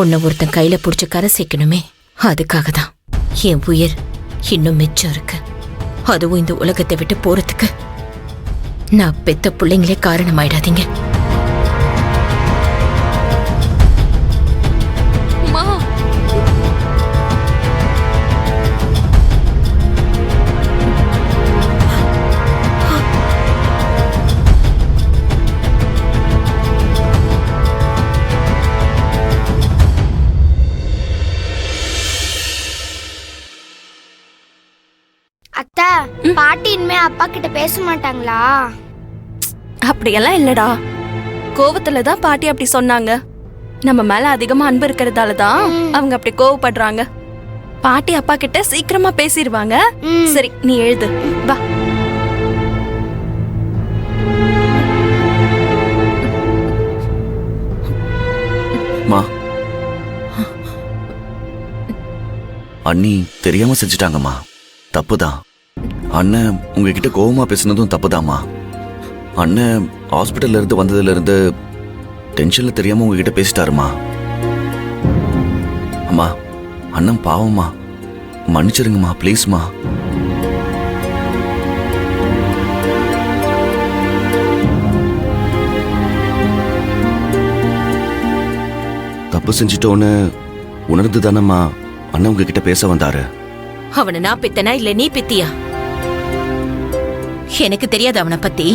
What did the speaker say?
உன்னை ஒருத்தன் கையில புடிச்சு கரை சேர்க்கணுமே, அதுக்காக தான் என் உயிர் இன்னும் மிச்சம் இருக்கு. அதுவும் இந்த உலகத்தை விட்டு போறதுக்கு நான் பெத்த பிள்ளைங்களே காரணமாயிடாதீங்க. அத்தா, பாட்டி இனிமே அப்பா கிட்ட பேச மாட்டாங்களா? அப்படியெல்லாம் இல்லடா, கோவத்துல தான் பாட்டி அப்படி சொன்னாங்க. நம்ம மேல அதிகமா அன்பு இருக்கிறதால தான் அவங்க அப்படி கோவப்படுறாங்க. பாட்டி அப்பா கிட்ட சீக்கிரமா பேசிடுவாங்க. சரி, நீ எழுது வா. அண்ணி தெரியாம செஞ்சுட்டாங்கம்மா, தப்புதான். அண்ணன் உங்ககிட்ட கோவமா பேசினதும் தப்புதாம்மா. அண்ணன் ஹாஸ்பிட்டல்ல இருந்து வந்ததுல இருந்து டென்ஷன்ல தெரியாம உங்ககிட்ட பேசிட்டாருமா. அம்மா, அண்ணன் பாவம்மா, மன்னிச்சிருங்கம்மா, ப்ளீஸ்மா. தப்பு செஞ்சிட்டோன்னு உணர்ந்து தானம்மா அண்ணன் உங்ககிட்ட பேச வந்தாரு. அவனை நான் பித்தனா இல்ல நீ பித்தியா? எனக்கு தெரியாது அவனை பத்தி.